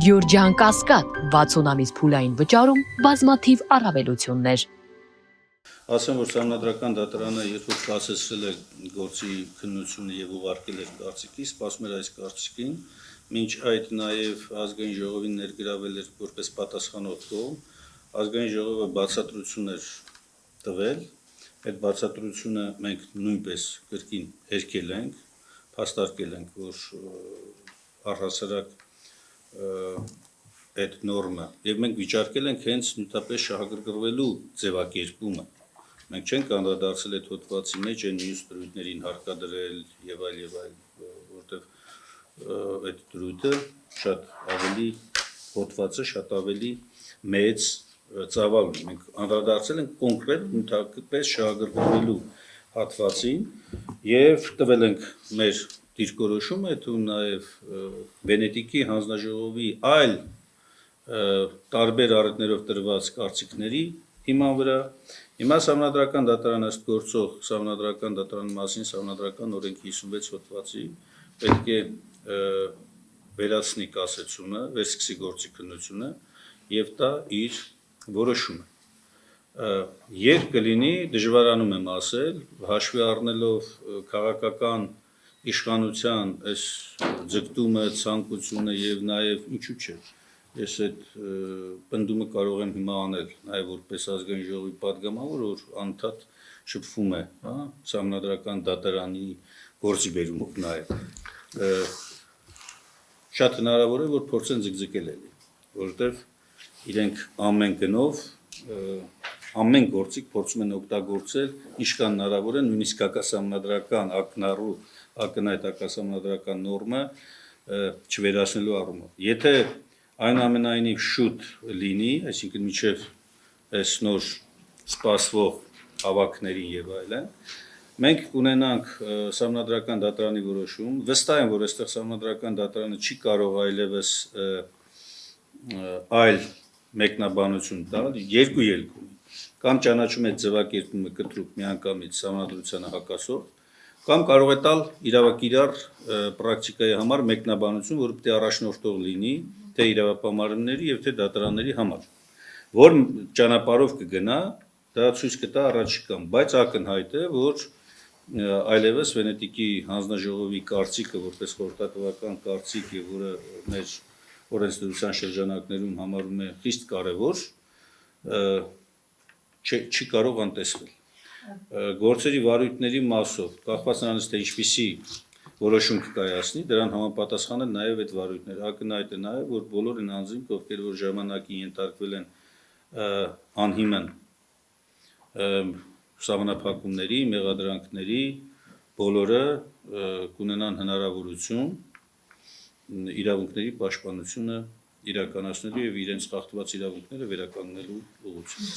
Գյուրջան Կասկադ 60 ամիս փուլային վճարում բազմաթիվ առավելություններ։ Ասեմ, որ Սահմանադրական դատարանը երբ որ կասեցրել է գործի քննությունը եւ ուղարկել էր կարծիքի, սպասում էր այս կարծիքին, մինչ այդ նաեւ ազգային ժողովին ներգրավել էր որպես պատասխանող կողմ, ազգային ժողովը բացատրություն էր տվել, այդ բացատրությունը մենք նույնպես կրկին հերքել ենք, փաստարկել ենք, որ առհասարակ այդ նորմը եւ մենք վիճարկել ենք հենց նյութապես շահագրգռվելու ձևակերպումը։ Մենք չենք անդրադարձել այդ հոդվածի մեջ այն մյուս դրույթներին հարկադրել եւ այլ, որտեղ այդ դրույթը շատ ավելի հոդվածը շատ ավելի մեծ ծավալ ունի։ Մենք անդրադարձել ենք կոնկրետ նյութապես շահագրգռվելու հատվածին եւ տվել ենք մեր դիրքորոշումը, თუ նաեւ Վենետիկի հանձնաժողովի այլ տարբեր առիթներով տրված կարծիքների հիման վրա։ Հիմա Սահմանադրական դատարանը ըստ գործող Սահմանադրական դատարանի մասին Սահմանադրական օրենքի 56 հոդվածի պետք է վերացնի կասեցումը, վերսկսի գործի քննությունը եւ տա իր որոշումը։ Երբ կլինի, դժվարանում եմ ասել, հաշվի առնելով քաղաքական իշխանության այս ձգտումը, ցանկությունը եւ նաեւ ինչու՞ չէ։ Ես այդ պնդումը կարող եմ հիմա անել, նաեւ որպես ազգային ժողովի падգամավոր, որ անդադ շփվում է, հա, Սահմանադրական դատարանի գործի բերումով նաեւ։ Շատ հնարավոր է, որ փորձեն ձգձգել էլի, որովհետեւ իրենք ամեն գնով ամեն գործիք փորձում են օգտագործել ինչքան հնարավոր է, նույնիսկ հակասահմանադրական ակնառու ակնհայտ հակասահմանադրական նորմը չվերացնելու առումով։ Եթե այնուամենայնիվ շուտ լինի, այսինքն մինչև այս նոր սպասվող հավաքներին եւ այլն, մենք կունենանք Սահմանադրական դատարանի որոշում, վստահ եմ, որ այստեղ Սահմանադրական դատարանը չի կարող այլևս այլ մեկնաբանություն տալ, երկու ելք ունի, կամ ճանաչում է ձևակերպումը կտրուկ միանգամից Սահմանադրությանը հակասող, կամ կարող է տալ իրավակիրառ պրակտիկայի համար մեկնաբանություն, որը պետք է առաջնորդող լինի թե իրավապահարումների եւ թե դատարանների համար, որ ճանապարհով կգնա, դա ցույց կտա առաջիկան, բայց ակնհայտ է, որ այլևս Վենետիկի հանձնաժողովի կարծիքը որպես խորհրդատվական կարծիք եւ որը մեր օրենսդրության շրջանակներում համարվում է խիստ կարեւոր, չի կարող անտեսվել։ Գործերի վարույթների մասով, կախված նրանից թե ինչպիսի որոշում կկայացնի, դրան համապատասխան են նաեւ այդ վարույթները։ Ակնհայտ է նաեւ, որ բոլոր այն անձինք, ովքեր որ ժամանակին ենթարկվել են անհիմն սահմանափակումների, մեղադրանքների, բոլորը կունենան հնարավորություն իրավունքների պաշտպանությունը իրականացնելու եւ իրենց խախտված իրավունքները վերականգնելու ուղղությամբ։